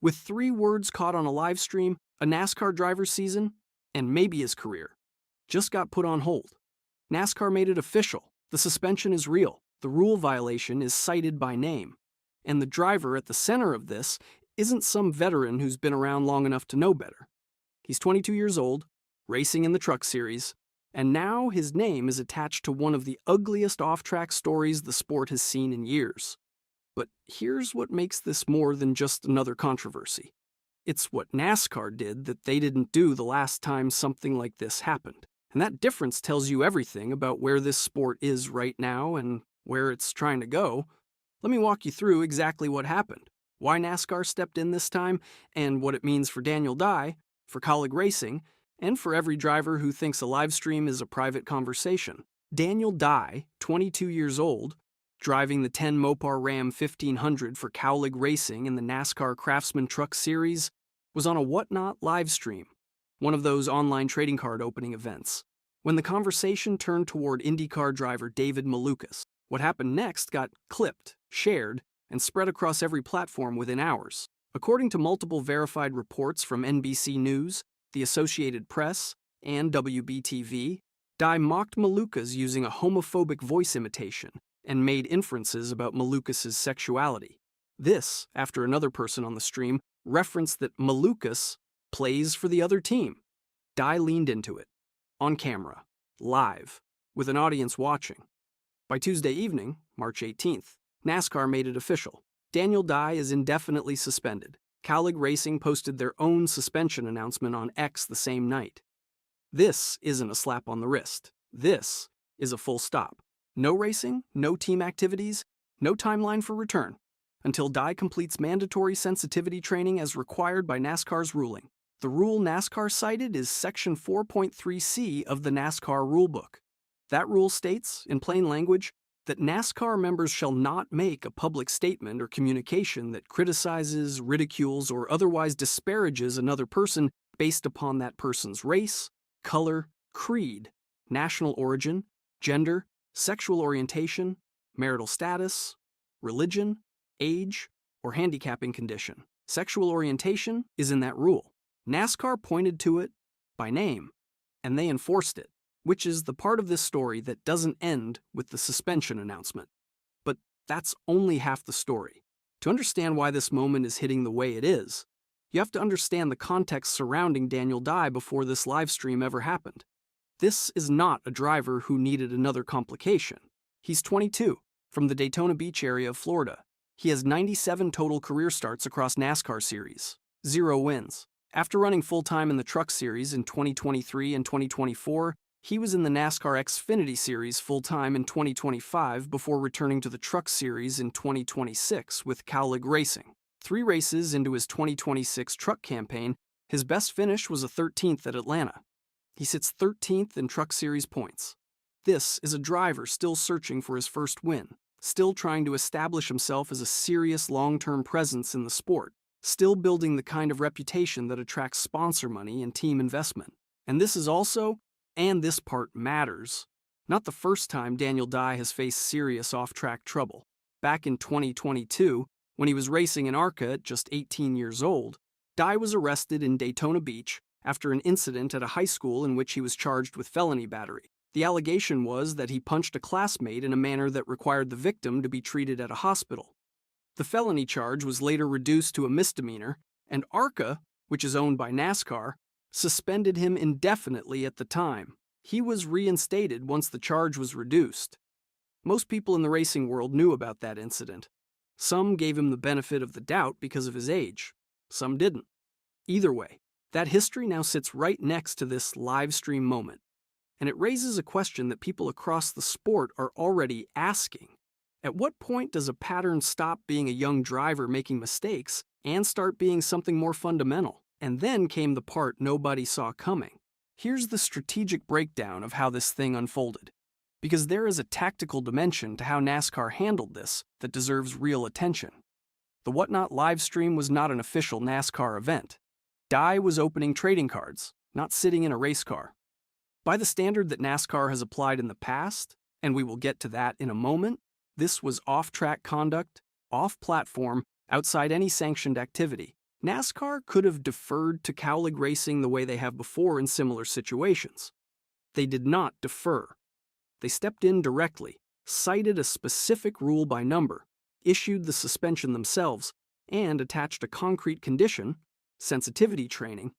With 3 words caught on a live stream, a NASCAR driver's season, and maybe his career, just got put on hold. NASCAR made it official. The suspension is real. The rule violation is cited by name. And the driver at the center of this isn't some veteran who's been around long enough to know better. He's 22 years old, racing in the Truck Series, and now his name is attached to one of the ugliest off-track stories the sport has seen in years. But here's what makes this more than just another controversy. It's what NASCAR did that they didn't do the last time something like this happened. And that difference tells you everything about where this sport is right now and where it's trying to go. Let me walk you through exactly what happened, why NASCAR stepped in this time, and what it means for Daniel Dye, for colleague racing, and for every driver who thinks a live stream is a private conversation. Daniel Dye, 22 years old, driving the 10 Mopar Ram 1500 for Cowlig Racing in the NASCAR Craftsman Truck Series, was on a Whatnot live stream, one of those online trading card opening events, when the conversation turned toward IndyCar driver David Malukas. What happened next got clipped, shared, and spread across every platform within hours. According to multiple verified reports from NBC News, the Associated Press, and WBTV, Dye mocked Malukas using a homophobic voice imitation and made inferences about Malukas' sexuality. This, after another person on the stream referenced that Malukas plays for the other team. Dye leaned into it, on camera, live, with an audience watching. By Tuesday evening, March 18th, NASCAR made it official. Daniel Dye is indefinitely suspended. Cowlig Racing posted their own suspension announcement on X the same night. This isn't a slap on the wrist. This is a full stop. No racing, no team activities, no timeline for return, until Dye completes mandatory sensitivity training as required by NASCAR's ruling. The rule NASCAR cited is Section 4.3c of the NASCAR Rulebook. That rule states, in plain language, that NASCAR members shall not make a public statement or communication that criticizes, ridicules, or otherwise disparages another person based upon that person's race, color, creed, national origin, gender, sexual orientation, marital status, religion, age, or handicapping condition. Sexual orientation is in that rule. NASCAR pointed to it by name, and they enforced it, which is the part of this story that doesn't end with the suspension announcement. But that's only half the story. To understand why this moment is hitting the way it is, you have to understand the context surrounding Daniel Dye before this live stream ever happened. This is not a driver who needed another complication. He's 22, from the Daytona Beach area of Florida. He has 97 total career starts across NASCAR series, 0 wins. After running full-time in the Truck Series in 2023 and 2024, he was in the NASCAR Xfinity Series full-time in 2025 before returning to the Truck Series in 2026 with Cowlig Racing. 3 races into his 2026 truck campaign, his best finish was a 13th at Atlanta. He sits 13th in Truck Series points. This is a driver still searching for his first win, still trying to establish himself as a serious long-term presence in the sport, still building the kind of reputation that attracts sponsor money and team investment. And this is also, and this part matters, not the first time Daniel Dye has faced serious off-track trouble. Back in 2022, when he was racing in ARCA at just 18 years old, Dye was arrested in Daytona Beach after an incident at a high school in which he was charged with felony battery. The allegation was that he punched a classmate in a manner that required the victim to be treated at a hospital. The felony charge was later reduced to a misdemeanor, and ARCA, which is owned by NASCAR, suspended him indefinitely at the time. He was reinstated once the charge was reduced. Most people in the racing world knew about that incident. Some gave him the benefit of the doubt because of his age. Some didn't. Either way, that history now sits right next to this live stream moment. And it raises a question that people across the sport are already asking. At what point does a pattern stop being a young driver making mistakes and start being something more fundamental? And then came the part nobody saw coming. Here's the strategic breakdown of how this thing unfolded. Because there is a tactical dimension to how NASCAR handled this that deserves real attention. The Whatnot live stream was not an official NASCAR event. Dye was opening trading cards, not sitting in a race car. By the standard that NASCAR has applied in the past, and we will get to that in a moment, this was off-track conduct, off-platform, outside any sanctioned activity. NASCAR could have deferred to cowlick racing the way they have before in similar situations. They did not defer. They stepped in directly, cited a specific rule by number, issued the suspension themselves, and attached a concrete condition, sensitivity training,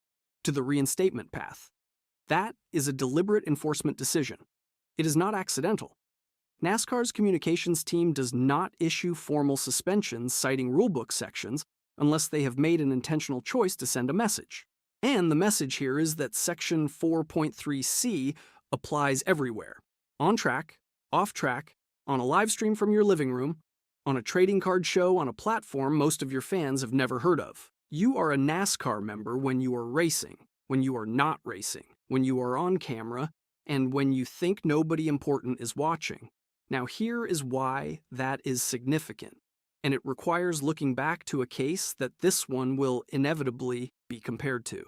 to the reinstatement path. That is a deliberate enforcement decision. It is not accidental. NASCAR's communications team does not issue formal suspensions citing rulebook sections unless they have made an intentional choice to send a message. And the message here is that Section 4.3c applies everywhere. On track, off track, on a live stream from your living room, on a trading card show on a platform most of your fans have never heard of. You are a NASCAR member when you are racing, when you are not racing, when you are on camera, and when you think nobody important is watching. Now here is why that is significant, and it requires looking back to a case that this one will inevitably be compared to.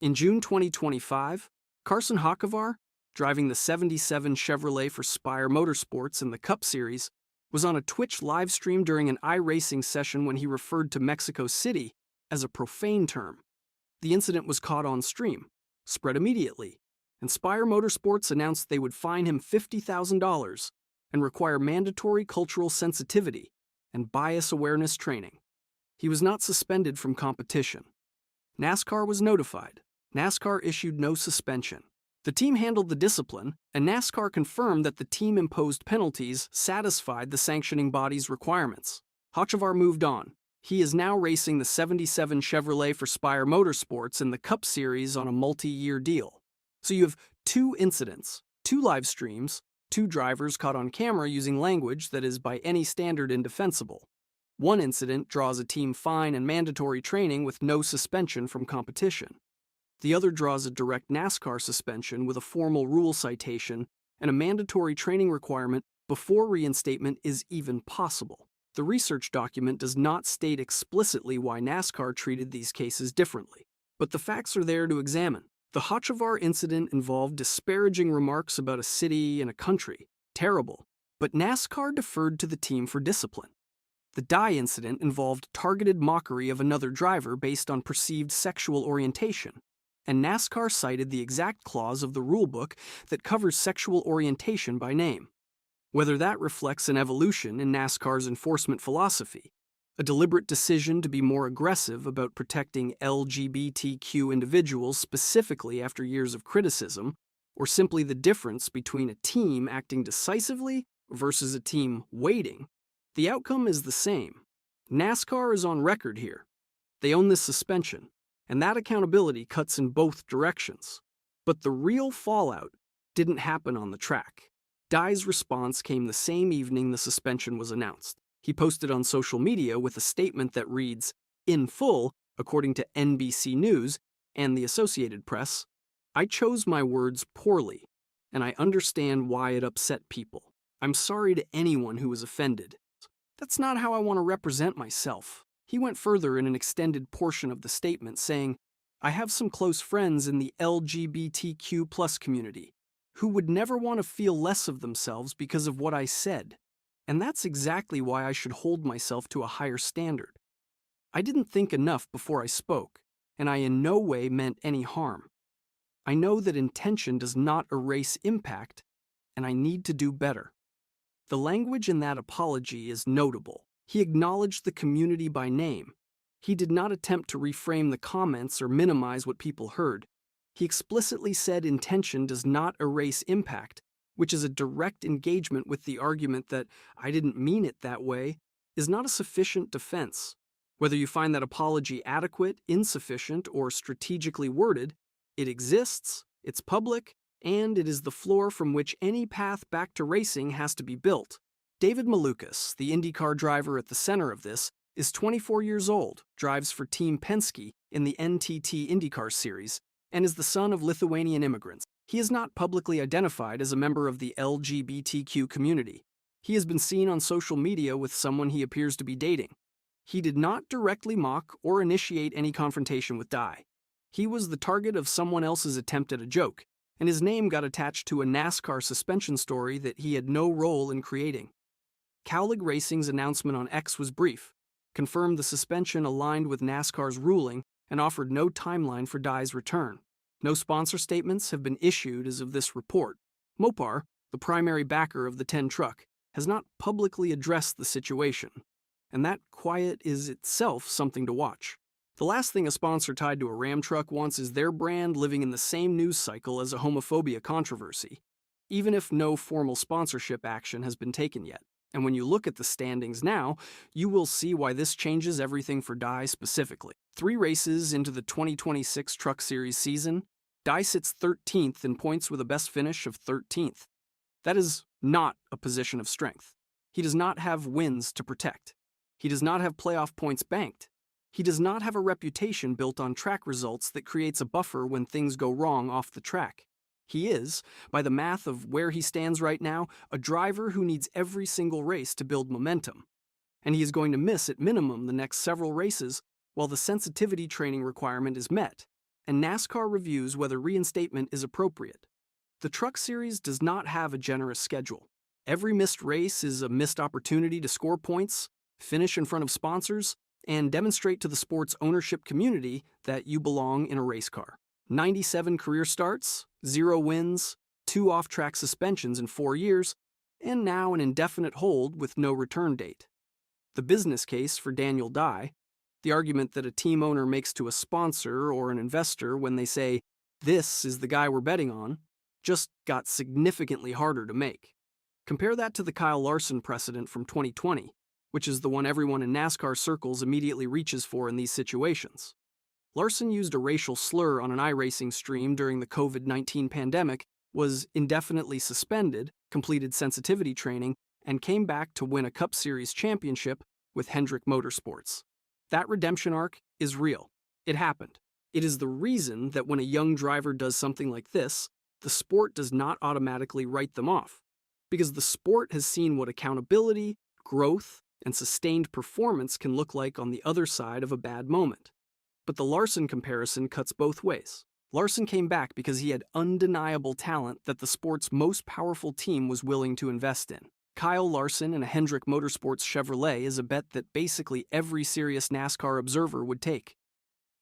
In June 2025, Carson Hocevar, driving the '77 Chevrolet for Spire Motorsports in the Cup Series, was on a Twitch live stream during an iRacing session when he referred to Mexico City as a profane term. The incident was caught on stream, spread immediately, and Spire Motorsports announced they would fine him $50,000 and require mandatory cultural sensitivity and bias awareness training. He was not suspended from competition. NASCAR was notified. NASCAR issued no suspension. The team handled the discipline, and NASCAR confirmed that the team-imposed penalties satisfied the sanctioning body's requirements. Hocevar moved on. He is now racing the '77 Chevrolet for Spire Motorsports in the Cup Series on a multi-year deal. So you have two incidents, two live streams, two drivers caught on camera using language that is by any standard indefensible. One incident draws a team fine and mandatory training with no suspension from competition. The other draws a direct NASCAR suspension with a formal rule citation and a mandatory training requirement before reinstatement is even possible. The research document does not state explicitly why NASCAR treated these cases differently, but the facts are there to examine. The Hocevar incident involved disparaging remarks about a city and a country. Terrible. But NASCAR deferred to the team for discipline. The Dye incident involved targeted mockery of another driver based on perceived sexual orientation, and NASCAR cited the exact clause of the rulebook that covers sexual orientation by name. Whether that reflects an evolution in NASCAR's enforcement philosophy, a deliberate decision to be more aggressive about protecting LGBTQ individuals specifically after years of criticism, or simply the difference between a team acting decisively versus a team waiting, the outcome is the same. NASCAR is on record here. They own this suspension, and that accountability cuts in both directions. But the real fallout didn't happen on the track. Dye's response came the same evening the suspension was announced. He posted on social media with a statement that reads, "In full, according to NBC News and the Associated Press, I chose my words poorly, and I understand why it upset people. I'm sorry to anyone who was offended. That's not how I want to represent myself." He went further in an extended portion of the statement, saying, "I have some close friends in the LGBTQ+ community who would never want to feel less of themselves because of what I said. And that's exactly why I should hold myself to a higher standard. I didn't think enough before I spoke, and I in no way meant any harm. I know that intention does not erase impact, and I need to do better." The language in that apology is notable. He acknowledged the community by name. He did not attempt to reframe the comments or minimize what people heard. He explicitly said intention does not erase impact, which is a direct engagement with the argument that "I didn't mean it that way" is not a sufficient defense. Whether you find that apology adequate, insufficient, or strategically worded, it exists, it's public, and it is the floor from which any path back to racing has to be built. David Malukas, the IndyCar driver at the center of this, is 24 years old, drives for Team Penske in the NTT IndyCar Series, and is the son of Lithuanian immigrants. He is not publicly identified as a member of the LGBTQ community. He has been seen on social media with someone he appears to be dating. He did not directly mock or initiate any confrontation with Dye. He was the target of someone else's attempt at a joke, and his name got attached to a NASCAR suspension story that he had no role in creating. Cowlick Racing's announcement on X was brief. confirmed the suspension aligned with NASCAR's ruling and offered no timeline for Dye's return. No sponsor statements have been issued as of this report. Mopar, the primary backer of the 10 truck, has not publicly addressed the situation, and that quiet is itself something to watch. The last thing a sponsor tied to a Ram truck wants is their brand living in the same news cycle as a homophobia controversy, even if no formal sponsorship action has been taken yet. And when you look at the standings now, you will see why this changes everything for Dye specifically. 3 races into the 2026 Truck Series season, Dye sits 13th in points with a best finish of 13th. That is not a position of strength. He does not have wins to protect. He does not have playoff points banked. He does not have a reputation built on track results that creates a buffer when things go wrong off the track. He is, by the math of where he stands right now, a driver who needs every single race to build momentum. And he is going to miss at minimum the next several races while the sensitivity training requirement is met, and NASCAR reviews whether reinstatement is appropriate. The Truck Series does not have a generous schedule. Every missed race is a missed opportunity to score points, finish in front of sponsors, and demonstrate to the sport's ownership community that you belong in a race car. 97 career starts, 0 wins, 2 off-track suspensions in 4 years, and now an indefinite hold with no return date. The business case for Daniel Dye, the argument that a team owner makes to a sponsor or an investor when they say, "This is the guy we're betting on," just got significantly harder to make. Compare that to the Kyle Larson precedent from 2020, which is the one everyone in NASCAR circles immediately reaches for in these situations. Larson used a racial slur on an iRacing stream during the COVID-19 pandemic, was indefinitely suspended, completed sensitivity training, and came back to win a Cup Series championship with Hendrick Motorsports. That redemption arc is real. It happened. It is the reason that when a young driver does something like this, the sport does not automatically write them off, because the sport has seen what accountability, growth, and sustained performance can look like on the other side of a bad moment. But the Larson comparison cuts both ways. Larson came back because he had undeniable talent that the sport's most powerful team was willing to invest in. Kyle Larson in a Hendrick Motorsports Chevrolet is a bet that basically every serious NASCAR observer would take.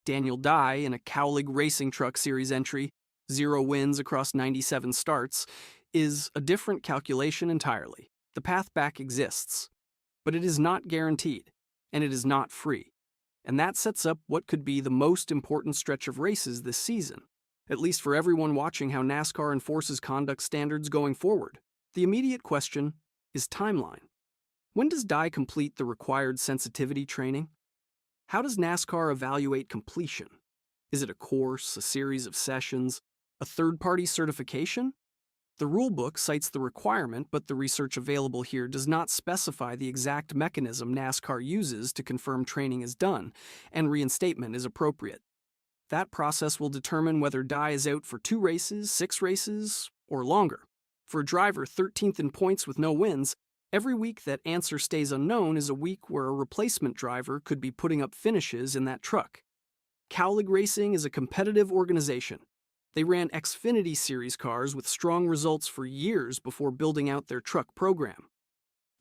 Daniel Dye in a Cowlig Racing Truck Series entry, 0 wins across 97 starts, is a different calculation entirely. The path back exists, but it is not guaranteed, and it is not free. And that sets up what could be the most important stretch of races this season, at least for everyone watching how NASCAR enforces conduct standards going forward. The immediate question is timeline. When does Dye complete the required sensitivity training? How does NASCAR evaluate completion? Is it a course, a series of sessions, a third-party certification? The rulebook cites the requirement, but the research available here does not specify the exact mechanism NASCAR uses to confirm training is done and reinstatement is appropriate. That process will determine whether Dye is out for 2 races, 6 races, or longer. For a driver 13th in points with no wins, every week that answer stays unknown is a week where a replacement driver could be putting up finishes in that truck. Cowlig Racing is a competitive organization. They ran Xfinity Series cars with strong results for years before building out their truck program.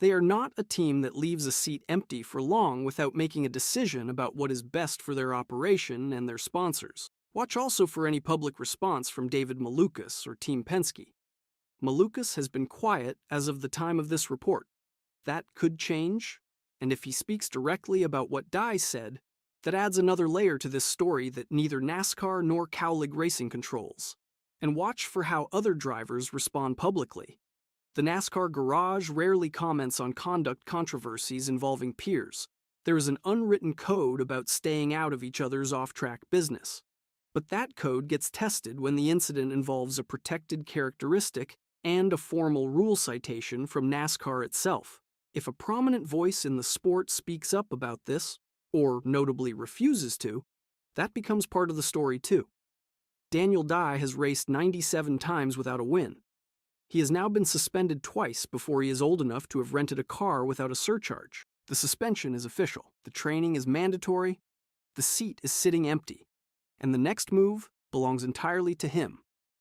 They are not a team that leaves a seat empty for long without making a decision about what is best for their operation and their sponsors. Watch also for any public response from David Malukas or Team Penske. Malukas has been quiet as of the time of this report. That could change, and if he speaks directly about what Dye said, that adds another layer to this story that neither NASCAR nor Cowlig Racing controls. And watch for how other drivers respond publicly. The NASCAR garage rarely comments on conduct controversies involving peers. There is an unwritten code about staying out of each other's off-track business. But that code gets tested when the incident involves a protected characteristic and a formal rule citation from NASCAR itself. If a prominent voice in the sport speaks up about this, or notably refuses to, that becomes part of the story too. Daniel Dye has raced 97 times without a win. He has now been suspended twice before he is old enough to have rented a car without a surcharge. The suspension is official, the training is mandatory, the seat is sitting empty, and the next move belongs entirely to him.